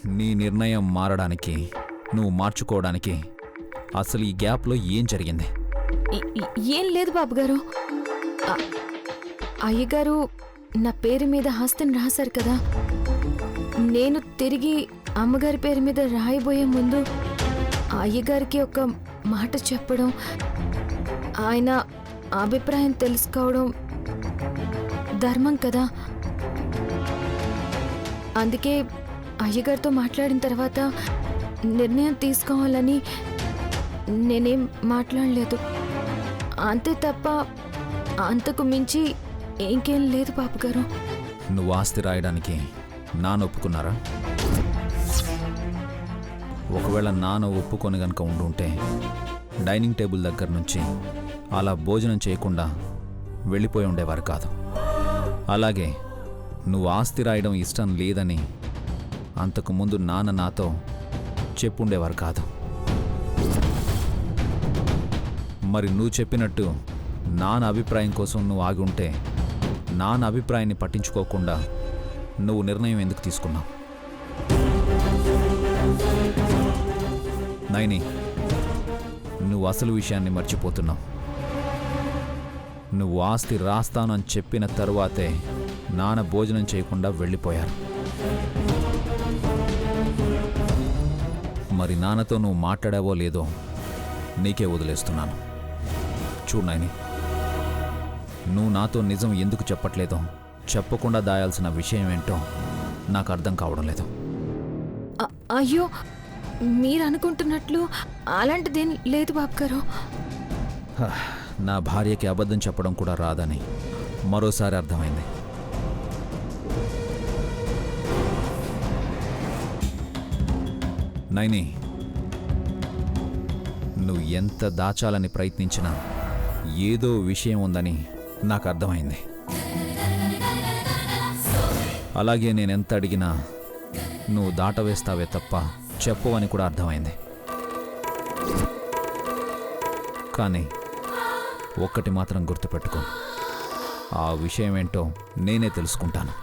నీ నిర్ణయం మారడానికి, నువ్వు మార్చుకోవడానికి అసలు ఈ గ్యాప్లో ఏం జరిగింది? ఏం లేదు బాబుగారు. అయ్యగారు నా పేరు మీద ఆస్తిని రాశారు కదా. నేను తిరిగి అమ్మగారి పేరు మీద రాయబోయే ముందు అయ్యగారికి ఒక మాట చెప్పడం, ఆయన అభిప్రాయం తెలుసుకోవడం ధర్మం కదా. అందుకే అయ్యగారితో మాట్లాడిన తర్వాత నిర్ణయం తీసుకోవాలని నేనేం మాట్లాడలేదు. అంతే తప్ప అంతకు మించి ఇంకేం లేదు బాబుగారు. నువ్వు ఆస్తి రాయడానికి నాన్న ఒప్పుకున్నారా? ఒకవేళ నాన్న ఒప్పుకొని గనక ఉండుంటే డైనింగ్ టేబుల్ దగ్గర నుంచి అలా భోజనం చేయకుండా వెళ్ళిపోయి ఉండేవారు కాదు. అలాగే నువ్వు ఆస్తి రాయడం ఇష్టం లేదని అంతకుముందు నాన్న నాతో చెప్పుండేవారు కాదు. మరి నువ్వు చెప్పినట్టు నాన్న అభిప్రాయం కోసం నువ్వు ఆగి ఉంటే నాన్న అభిప్రాయాన్ని పట్టించుకోకుండా నువ్వు నిర్ణయం ఎందుకు తీసుకున్నావు? నైని, నువ్వు అసలు విషయాన్ని మర్చిపోతున్నావు. నువ్వు ఆస్తి రాస్తానని చెప్పిన తరువాతే నాన్న భోజనం చేయకుండా వెళ్ళిపోయారు. మరి నాన్నతో నువ్వు మాట్లాడావో లేదో నీకే వదిలేస్తున్నాను. చూడు నైని, నువ్వు నాతో నిజం ఎందుకు చెప్పట్లేదో, చెప్పకుండా దాయాల్సిన విషయం ఏంటో నాకు అర్థం కావడం లేదు. అయ్యో, మీరు అనుకుంటున్నట్లు అలాంటిదేం లేదు బాబుగారు. నా భార్యకి అబద్ధం చెప్పడం కూడా రాదని మరోసారి అర్థమైంది. నైని, నువ్వు ఎంత దాచాలని ప్రయత్నించినా ఏదో విషయం ఉందని నాకు అర్థమైంది. అలాగే నేనెంత అడిగినా నువ్వు దాటవేస్తావే తప్ప చెప్పవని కూడా అర్థమైంది. కానీ ఒక్కటి మాత్రం గుర్తుపెట్టుకో, ఆ విషయం ఏంటో నేనే తెలుసుకుంటాను.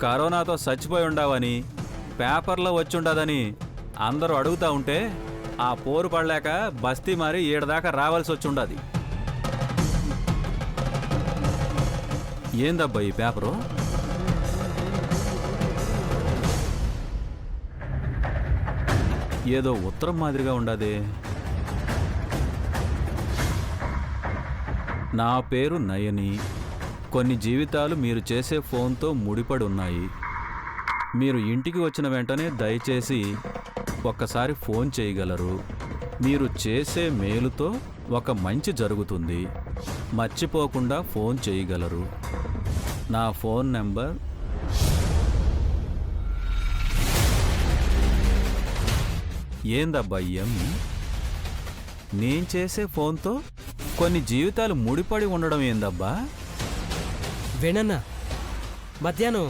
కరోనాతో చచ్చిపోయి ఉండవని పేపర్లో వచ్చుండదని అందరూ అడుగుతూ ఉంటే ఆ పోరు పడలేక బస్తీ మరి ఏడదాకా రావాల్సి వచ్చుండది. ఏందబ్బా ఈ పేపరు? ఏదో ఉత్తరం మాదిరిగా ఉండదే. నా పేరు నయని. కొన్ని జీవితాలు మీరు చేసే ఫోన్తో ముడిపడి ఉన్నాయి. మీరు ఇంటికి వచ్చిన వెంటనే దయచేసి ఒక్కసారి ఫోన్ చేయగలరు. మీరు చేసే మేలుతో ఒక మంచి జరుగుతుంది. మర్చిపోకుండా ఫోన్ చేయగలరు. నా ఫోన్ నెంబర్ ఏందబ్బయ్యం? నేను చేసే ఫోన్తో కొన్ని జీవితాలు ముడిపడి ఉండడం ఏందబ్బా? వేణన్నా, మధ్యాహ్నం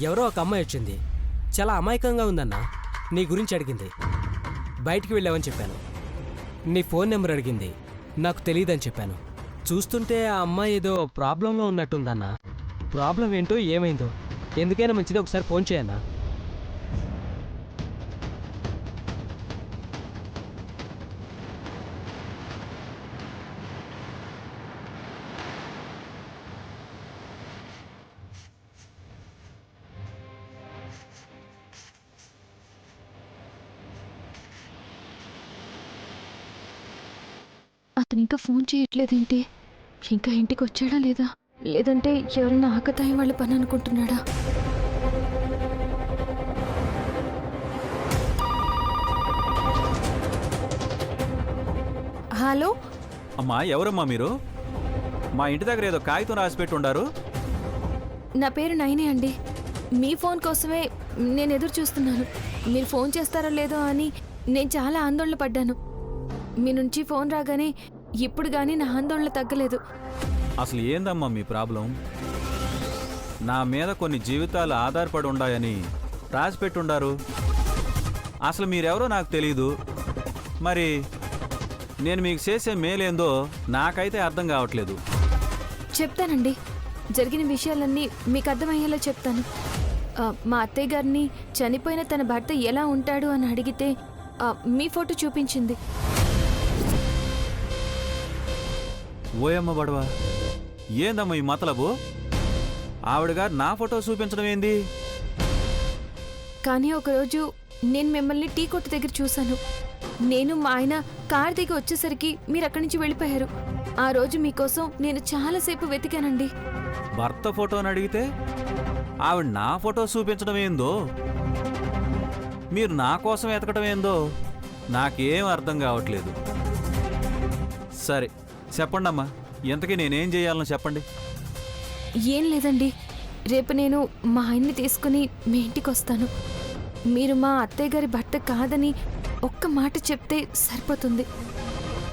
ఎవరో ఒక అమ్మాయి వచ్చింది. చాలా అమాయకంగా ఉందన్నా. నీ గురించి అడిగింది. బయటికి వెళ్ళావని చెప్పాను. నీ ఫోన్ నెంబర్ అడిగింది. నాకు తెలియదని చెప్పాను. చూస్తుంటే ఆ అమ్మాయి ఏదో ప్రాబ్లంలో ఉన్నట్టుందన్నా. ప్రాబ్లం ఏంటో ఏమైందో ఎందుకైనా మంచిది ఒకసారి ఫోన్ చేయన్నా. అతను ఇంకా ఫోన్ చేయట్లేదేంటి? ఇంకా ఇంటికి వచ్చాడా లేదా? లేదంటే ఎవరైనా ఆకతాయి వాళ్ళ పని అనుకుంటున్నాడా? హలో అమ్మా, ఎవరమ్మా మీరు? మా ఇంటి దగ్గర ఏదో కాగితం రాసిపెట్టి ఉండారు. నా పేరు నైని అండి. మీ ఫోన్ కోసమే నేను ఎదురు చూస్తున్నాను. మీరు ఫోన్ చేస్తారో లేదో అని నేను చాలా ఆందోళన పడ్డాను. మీ నుంచి ఫోన్ రాగానే ఇప్పుడు కానీ నా ఆందోళన తగ్గలేదు. అసలు ఏందమ్మా మీ ప్రాబ్లం? నా మీద కొన్ని జీవితాలు ఆధారపడి ఉండాయని రాసిపెట్టుండారు. అసలు మీరెవరో నాకు తెలీదు. మరి నేను మీకు చేసే మేలేందో నాకైతే అర్థం కావట్లేదు. చెప్తానండి, జరిగిన విషయాలన్నీ మీకు అర్థమయ్యేలా చెప్తాను. మా అత్తయ్య గారిని చనిపోయిన తన భర్త ఎలా ఉంటాడు అని అడిగితే మీ ఫోటో చూపించింది. ఓయమ్మ బడవా, ఏందమ్మా ఈ మతలబు? ఆవిడగారు నా ఫోటో చూపించడం ఏంది? కానీ ఒకరోజు నేను మిమ్మల్ని టీ కొట్టు దగ్గర చూశాను. నేను మా ఆయన కార్ దిగి వచ్చేసరికి మీరు అక్కడి నుంచి వెళ్ళిపోయారు. ఆ రోజు మీకోసం నేను చాలాసేపు వెతికానండి. భర్త ఫోటోని అడిగితే ఆవిడ నా ఫోటో చూపించడం ఏందో, మీరు నా కోసం ఎతకడం ఏందో నాకేం అర్థం కావట్లేదు. సరే చెప్పండి అమ్మా, ఇంతకీ నేనేం చేయాలనో చెప్పండి. ఏం లేదండి, రేపు నేను మా ఆయన్ని తీసుకుని మీ ఇంటికి వస్తాను. మీరు మా అత్తయ్య గారి భర్త కాదని ఒక్క మాట చెప్తే సరిపోతుంది.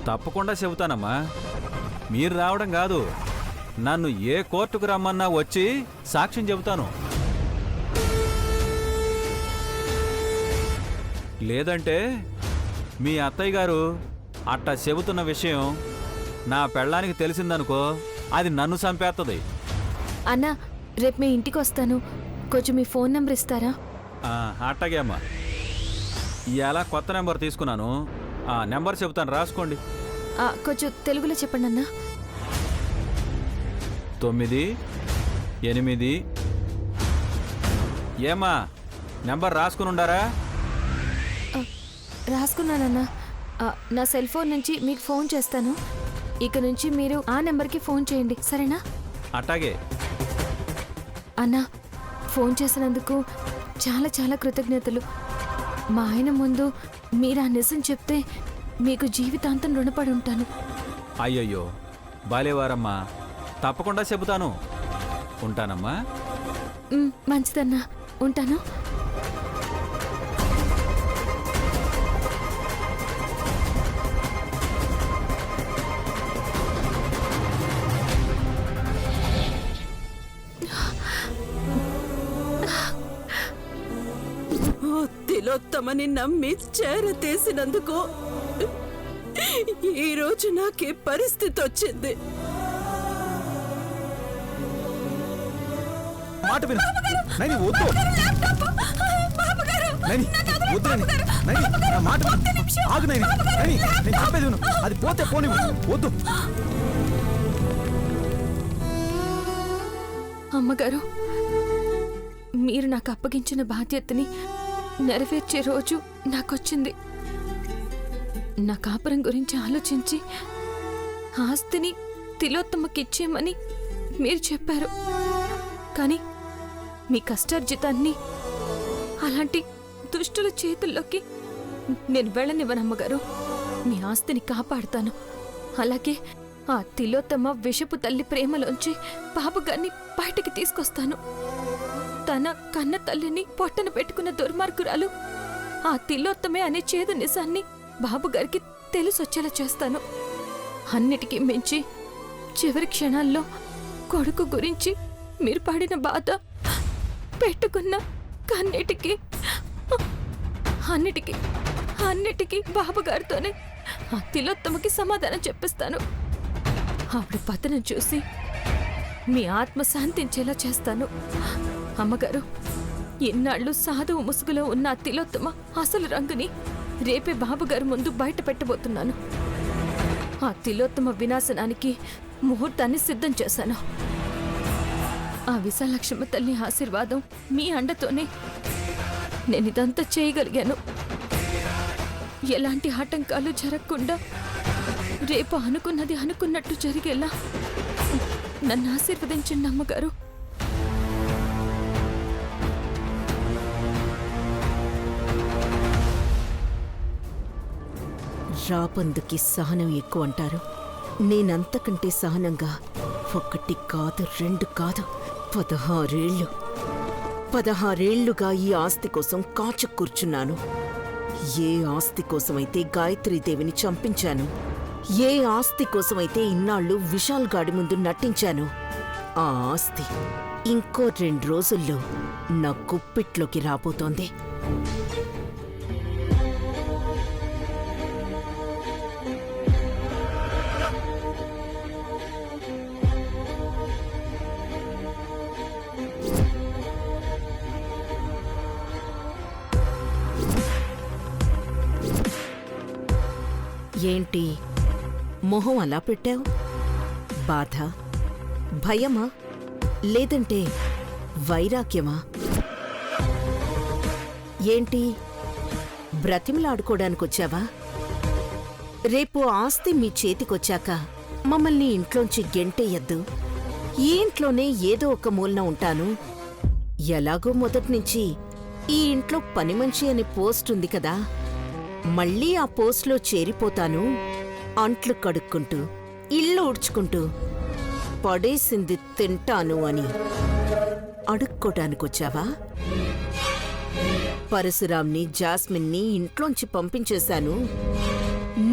తప్పకుండా చెబుతానమ్మా. మీరు రావడం కాదు, నన్ను ఏ కోర్టుకు రమ్మన్నా వచ్చి సాక్ష్యం చెబుతాను. లేదంటే మీ అత్తయ్య గారు అట్టా చెబుతున్న విషయం నా పెళ్ళానికి తెలిసిందనుకో, అది నన్ను చంపేస్తుంది. అన్నా, రేపు మీ ఇంటికి వస్తాను. కొంచెం మీ ఫోన్ నెంబర్ ఇస్తారా? అట్టాగే అమ్మా. ఇవాళ కొత్త నెంబర్ తీసుకున్నాను. ఆ నెంబర్ చెబుతాను, రాసుకోండి. కొంచెం తెలుగులో చెప్పండి అన్నా. 9 8. ఏమ్మా, నెంబర్ రాసుకుని ఉండారా? రాసుకున్నానన్నా. నా సెల్ ఫోన్ నుంచి మీకు ఫోన్ చేస్తాను. ఇక నుంచి మీరు ఆ నెంబర్కి ఫోన్ చేయండి, సరేనా? అట్టాగే. అన్నా, ఫోన్ చేసినందుకు చాలా చాలా కృతజ్ఞతలు. మా ఆయన ముందు మీరు ఆ నిజం చెప్తే మీకు జీవితాంతం రుణపడి ఉంటాను. అయ్యయ్యో, బాలేవారమ్మా. తప్పకుండా చెబుతాను. ఉంటానమ్మా. మంచిదన్నా, ఉంటాను. తిలోత్తమని నమ్మి చేరతీసినందుకు ఈరోజు నాకే పరిస్థితి వచ్చింది. మాట విను నైని, వద్దు నైని, వద్దు నైని, నా మాట ఆగు నైని. నైని, నేను చెప్పేది విను. అది పోతే పోని, వద్దు. అమ్మగారు, మీరు నాకు అప్పగించిన బాధ్యతని నెరవేర్చే రోజు నాకొచ్చింది. నా కాపురం గురించి ఆలోచించి ఆస్తిని తిలోత్తమకిచ్చేయమని మీరు చెప్పారు. కానీ మీ కష్టార్జితాన్ని అలాంటి దుష్టుల చేతుల్లోకి నేను వెళ్ళనివ్వనమ్మగారు. మీ ఆస్తిని కాపాడుతాను. అలాగే ఆ తిలోత్తమ విషపు తల్లి ప్రేమలోంచి బాబుగారిని బయటికి తీసుకొస్తాను. తన కన్న తల్లిని పొట్టన పెట్టుకున్న దుర్మార్గురాలు ఆ తిలోత్తమే అనే చేదు నిజాన్ని బాబుగారికి తెలిసొచ్చేలా చేస్తాను. అన్నిటికీ మించి చివరి క్షణాల్లో కొడుకు గురించి మీరు పడిన బాధ, పెట్టుకున్న కన్నిటికి అన్నిటికీ బాబుగారితోనే ఆ తిలోత్తమకి సమాధానం చెప్పిస్తాను. ఆవిడ పతనం చూసి మీ ఆత్మ శాంతించేలా చేస్తాను. అమ్మగారు, ఇన్నాళ్ళు సాధువు ముసుగులో ఉన్న తిలోత్తమ అసలు రంగుని రేపే బాబుగారు ముందు బయట పెట్టబోతున్నాను. ఆ తిలోత్తమ వినాశనానికి ముహూర్తాన్ని సిద్ధం చేశాను. ఆ విశాలక్ష్మ తల్లి ఆశీర్వాదం, మీ అండతోనే నేనిదంతా చేయగలిగాను. ఎలాంటి ఆటంకాలు జరగకుండా రేపు అనుకున్నది అనుకున్నట్టు జరిగేలా నన్ను ఆశీర్వదించండి అమ్మగారు. రాపందుకి సహనం ఎక్కువ అంటారు. నేనంతకంటే సహనంగా 1 కాదు 2 కాదు 16 ఏళ్లుగా ఈ ఆస్తి కోసం కాచు కూర్చున్నాను. ఏ ఆస్తి కోసమైతే గాయత్రీదేవిని చంపించాను, ఏ ఆస్తి కోసమైతే ఇన్నాళ్ళు విశాల్ గాడి ముందు నటించాను, ఆ ఆస్తి ఇంకో 2 రోజుల్లో నా గుప్పిట్లోకి రాబోతోంది. ఏంటి మొహం అలా పెట్టావు? బాధ, భయమా, లేదంటే వైరాగ్యమా? ఏంటి బ్రతిమలాడుకోవడానికొచ్చావా? రేపు ఆస్తి మీ చేతికొచ్చాక మమ్మల్ని ఇంట్లోంచి గెంటేయద్దు. ఈ ఇంట్లోనే ఏదో ఒక మూలన ఉంటాను. ఎలాగో మొదట్నుంచి ఈ ఇంట్లో పని మనిషి అనే పోస్ట్ ఉంది కదా, మళ్ళీ ఆ పోస్ట్లో చేరిపోతాను. అంట్లు కడుక్కుంటూ, ఇల్లు ఊడ్చుకుంటూ, పడేసింది తింటాను అని అడుక్కోటానికొచ్చావా? పరశురాంని, జాస్మిన్ని ఇంట్లోంచి పంపించేశాను,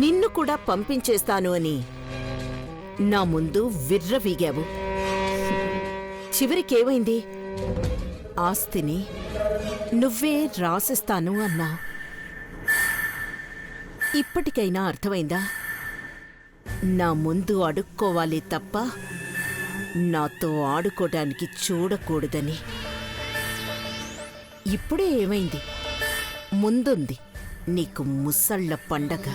నిన్ను కూడా పంపించేస్తాను అని నా ముందు విర్రవీగావు. చివరికేమైంది? ఆస్తిని నువ్వే రాసిస్తాను అన్నా. ఇప్పటికైనా అర్థమైందా? నా ముందు అడుక్కోవాలి తప్ప నాతో ఆడుకోవడానికి చూడకూడదని. ఇప్పుడే ఏమైంది? ముందుంది నీకు ముసళ్ళ పండగ.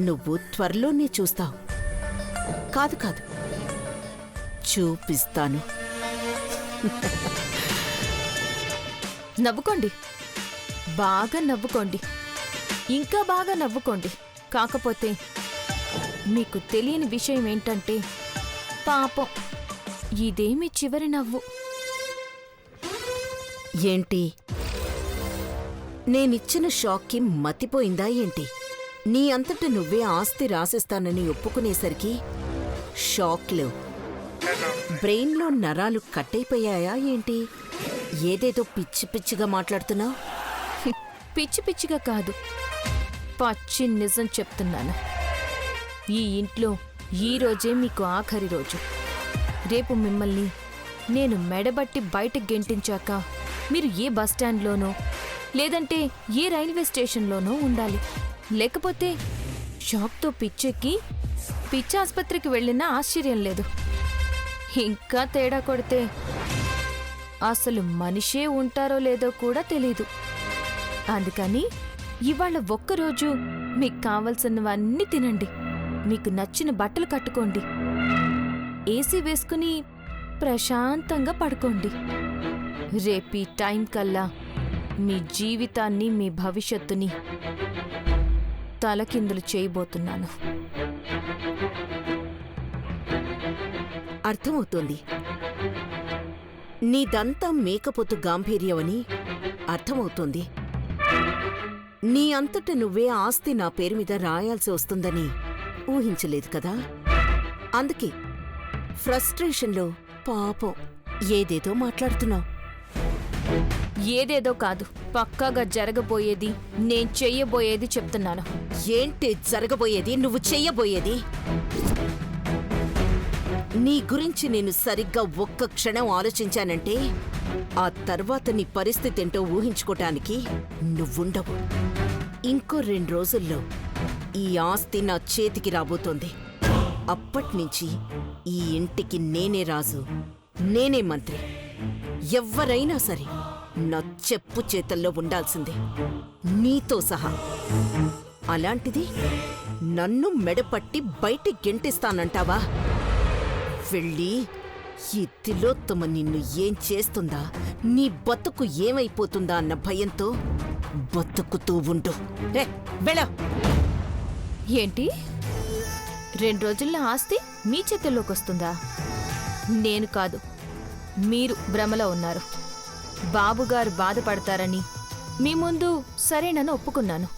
నువ్వు త్వరలోనే చూస్తావు. కాదు కాదు, చూపిస్తాను. నవ్వుకోండి, బాగా నవ్వుకోండి, ఇంకా బాగా నవ్వుకోండి. కాకపోతే మీకు తెలియని విషయం ఏంటంటే, పాపం ఇదేమి చివరి నవ్వు. ఏంటి, నేనిచ్చిన షాక్కి మతిపోయిందా ఏంటి? నీ అంతట నువ్వే ఆస్తి రాసిస్తానని ఒప్పుకునేసరికి షాక్లో బ్రెయిన్లో నరాలు కట్టయిపోయాయా ఏంటి? ఏదేదో పిచ్చి పిచ్చిగా మాట్లాడుతున్నావు. పిచ్చి పిచ్చిగా కాదు, పచ్చి నిజం చెప్తున్నాను. ఈ ఇంట్లో ఈ రోజే మీకు ఆఖరి రోజు. రేపు మిమ్మల్ని నేను మెడబట్టి బయటకు గెంటించాక మీరు ఏ బస్టాండ్లోనో లేదంటే ఏ రైల్వే స్టేషన్లోనో ఉండాలి. లేకపోతే షాక్తో పిచ్చెక్కి పిచ్చి ఆసుపత్రికి వెళ్ళినా ఆశ్చర్యం లేదు. ఇంకా తేడా కొడితే అసలు మనిషే ఉంటారో లేదో కూడా తెలీదు. అందుకని ఇవాళ ఒక్కరోజు మీకు కావలసినవన్నీ తినండి, మీకు నచ్చిన బట్టలు కట్టుకోండి, ఏసీ వేసుకుని ప్రశాంతంగా పడుకోండి. రేపీ టైం కల్లా మీ జీవితాన్ని, మీ భవిష్యత్తుని తలకిందులు చేయబోతున్నాను. అర్థమవుతోంది. నీదంతా మేకపోతు గాంభీర్యమని అర్థమవుతోంది. నీ అంతట నువ్వే ఆస్తి నా పేరు మీద రాయాల్సి వస్తుందని ఊహించలేదు కదా. అందుకే ఫ్రస్ట్రేషన్లో పాపం ఏదేదో మాట్లాడుతున్నావు. ఏదేదో కాదు, పక్కాగా జరగబోయేది, నేను చెయ్యబోయేది చెప్తున్నాను. ఏంటి జరగబోయేది? నువ్వు చెయ్యబోయేది? నీ గురించి నేను సరిగ్గా ఒక్క క్షణం ఆలోచించానంటే ఆ తర్వాత నీ పరిస్థితి ఏంటో ఊహించుకోటానికి నువ్వుండవు. ఇంకో 2 రోజుల్లో ఈ ఆస్తి నా చేతికి రాబోతోంది. అప్పట్నుంచి ఈ ఇంటికి నేనే రాజు, నేనే మంత్రి. ఎవ్వరైనా సరే నా చెప్పు చేతల్లో ఉండాల్సిందే, నీతో సహా. అలాంటిది నన్ను మెడపట్టి బయటికి గెంటిస్తానంటావా? వెళ్ళి ఈ తిలోత్తమ నిన్ను ఏం చేస్తుందా, నీ బతుకు ఏమైపోతుందా అన్న భయంతో బతుకుతూ ఉండు. వెళ్ళ. ఏంటి, 2 రోజుల్లో ఆస్తి మీ చేతుల్లోకి వస్తుందా? నేను కాదు, మీరు భ్రమలో ఉన్నారు. బాబుగారు బాధపడతారని మీ ముందు సరేనని ఒప్పుకున్నాను.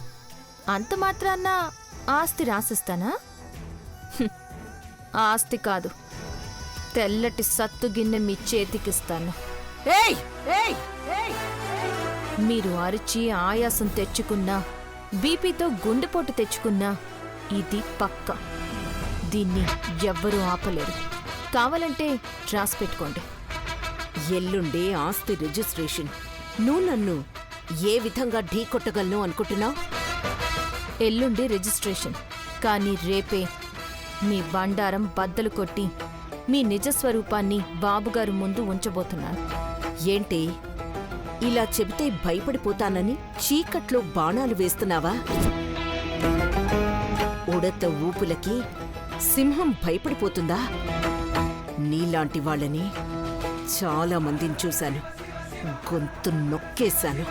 అంత మాత్రాన్న ఆస్తి రాసిస్తానా? ఆస్తి కాదు, తెల్లటి సత్తు గిన్నె మీ చేతికిస్తాను. మీరు అరిచి ఆయాసం తెచ్చుకున్నా, బీపీతో గుండెపోటు తెచ్చుకున్నా ఇది పక్క. దీన్ని ఎవ్వరూ ఆపలేరు. కావాలంటే రాసి పెట్టుకోండి. ఎల్లుండే ఆస్తి రిజిస్ట్రేషన్. నువ్వు నన్ను ఏ విధంగా ఢీకొట్టగలను అనుకుంటున్నావు? ఎల్లుండి రిజిస్ట్రేషన్, కానీ రేపే మీ బండారం బద్దలు కొట్టి మీ నిజస్వరూపాన్ని బాబుగారు ముందు ఉంచబోతున్నాను. ఏంటి ఇలా చెబితే భయపడిపోతానని చీకట్లో బాణాలు వేస్తున్నావా? ఉడత ఊపులకి సింహం భయపడిపోతుందా? నీలాంటి వాళ్ళని చాలా మందిని చూశాను. గొంతు నొక్కేశాను.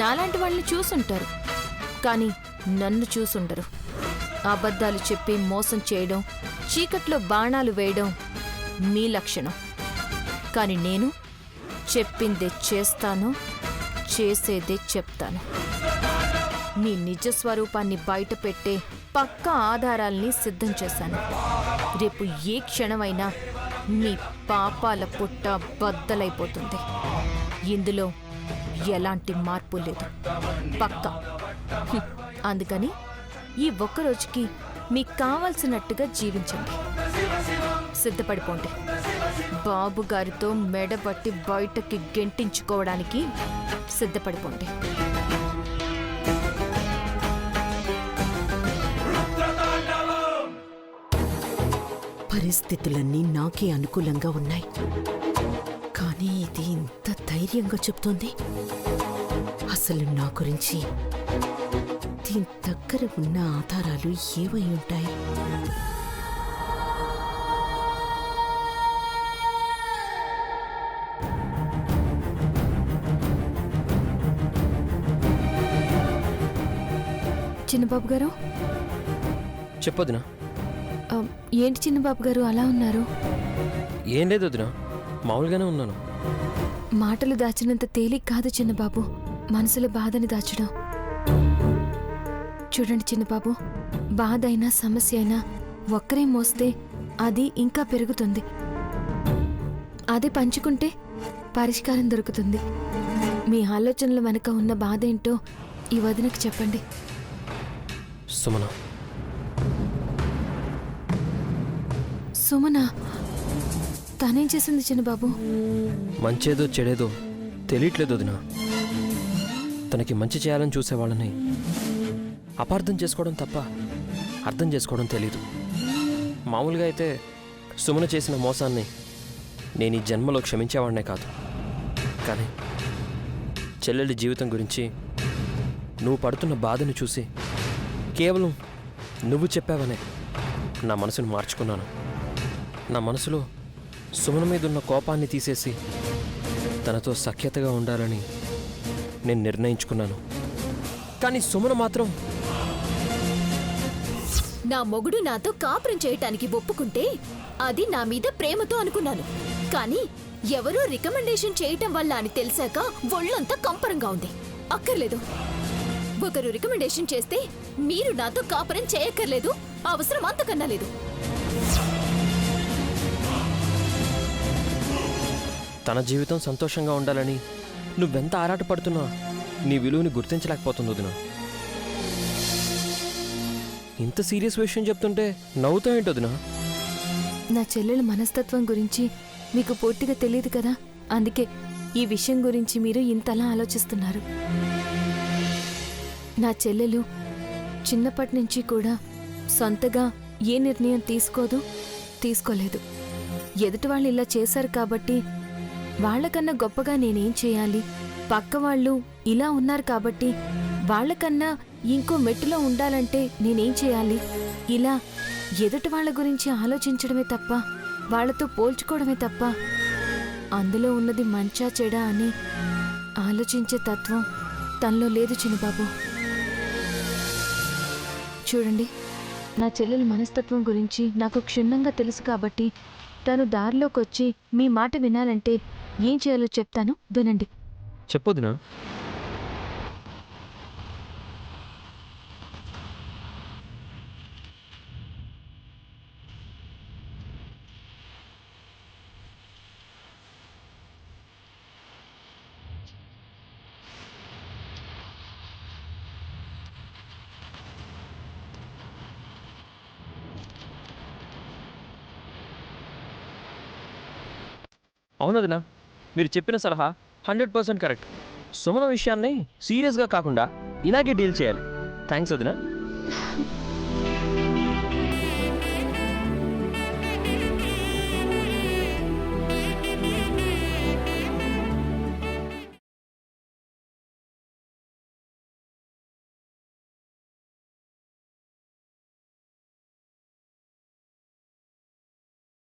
నాలాంటి వాళ్ళని చూసుంటారు, కానీ నన్ను చూసుండరు. అబద్ధాలు చెప్పి మోసం చేయడం, చీకట్లో బాణాలు వేయడం మీ లక్షణం. కానీ నేను చెప్పిందే చేస్తాను, చేసేదే చెప్తాను. మీ నిజస్వరూపాన్ని బయటపెట్టే పక్కా ఆధారాల్ని సిద్ధం చేశాను. రేపు ఏ క్షణమైనా మీ పాపాల పుట్ట బద్దలైపోతుంది. ఇందులో ఎలాంటి మార్పు లేదు, పక్కా. అందుకని ఈ ఒక్కరోజుకి మీకు కావలసినట్టుగా జీవించండి. సిద్ధపడిపోండి. బాబు గారితో మెడబట్టి బయటకి గెంటించుకోవడానికి సిద్ధపడిపోండి. పరిస్థితులన్నీ నాకే అనుకూలంగా ఉన్నాయి, కానీ ఇది ఇంత ధైర్యంగా చెప్తోంది. అసలు నా గురించి దీని దగ్గర ఉన్న ఆధారాలు ఏవై ఉంటాయి? చిన్నబాబు గారు, చెప్పొద్దునా? ఏంటి చిన్నబాబు గారు అలా ఉన్నారు? ఏం లేదు వదినా, మామూలుగానే ఉన్నాను. మాటలు దాచినంత తేలిక కాదు చిన్నబాబు మనసులో బాధని దాచడం. చూడండి చిన్నబాబు, బాధ అయినా సమస్య అయినా ఒక్కరే మోస్తే అది ఇంకా పెరుగుతుంది. అదే పంచుకుంటే పరిష్కారం దొరుకుతుంది. మీ ఆలోచనల వెనక ఉన్న బాధ ఏంటో ఈ వదినకి చెప్పండి. సుమన, సుమన తనేం చేసింది చిన్నబాబు? మంచేదో చెడేదో తెలియట్లేదు వదినా. తనకి మంచి చేయాలని చూసేవాళ్ళని అపార్థం చేసుకోవడం తప్ప అర్థం చేసుకోవడం తెలీదు. మామూలుగా అయితే సుమన చేసిన మోసాన్ని నేను ఈ జన్మలో క్షమించేవాడినే కాదు. కానీ చెల్లెలి జీవితం గురించి నువ్వు పడుతున్న బాధను చూసి కేవలం నువ్వు చెప్పావనే నా మనసును మార్చుకున్నాను. నా మనసులో సుమన మీద ఉన్న కోపాన్ని తీసేసి తనతో సఖ్యతగా ఉండాలని నేను నిర్ణయించుకున్నాను. కానీ సుమన మాత్రం నా మొగుడు నాతో కాపురం చేయటానికి ఒప్పుకుంటే అది నా మీద ప్రేమతో అనుకున్నాను. కానీ ఎవరో రికమెండేషన్ చేయటం వల్ల అని తెలిసాక ఒళ్ళంతా కంపరంగా ఉంది. అక్కర్లేదు. ఒకరు రికమెండేషన్ చేస్తే మీరు నాతో కాపురం చేయక్కర్లేదు, అవసరం అంతకన్నా లేదు. తన జీవితం సంతోషంగా ఉండాలని నువ్వెంత ఆరాటపడుతున్నా నీ విలువని గుర్తించలేకపోతుంది వదినా. ఇంత సీరియస్ విషయం చెప్తుంటే నవ్వుతావేంటి వదినా? నా చెల్లెల మనస్తత్వం గురించి మీకు పూర్తిగా తెలియదు కదా, అందుకే ఈ విషయం గురించి మీరు ఇంతలా ఆలోచిస్తున్నారు. నా చెల్లెలు చిన్నప్పటి నుంచి కూడా సొంతగా ఏ నిర్ణయం తీసుకోలేదు. ఎదుటి వాళ్ళు ఇలా చేశారు కాబట్టి వాళ్లకన్నా గొప్పగా నేనేం చేయాలి, పక్క వాళ్ళు ఇలా ఉన్నారు కాబట్టి వాళ్లకన్నా ఇంకో మెట్టులో ఉండాలంటే నేనేం చేయాలి, ఇలా ఎదుటి వాళ్ళ గురించి ఆలోచించడమే తప్ప వాళ్లతో పోల్చుకోవడమే తప్ప అందులో ఉన్నది మంచా చెడా అని ఆలోచించే తత్వం తనలో లేదు చిన్నబాబు. చూడండి, నా చెల్లెల మనస్తత్వం గురించి నాకు క్షుణ్ణంగా తెలుసు కాబట్టి తను దారిలోకి వచ్చి మీ మాట వినాలంటే ఏం చేయాలో చెప్తాను, వినండి. చెప్పొద్దునా? అవును వదినా, మీరు చెప్పిన సలహా 100% కరెక్ట్. సుమన విషయాన్ని సీరియస్గా కాకుండా ఇలాగే డీల్ చేయాలి. థ్యాంక్స్ వదినా.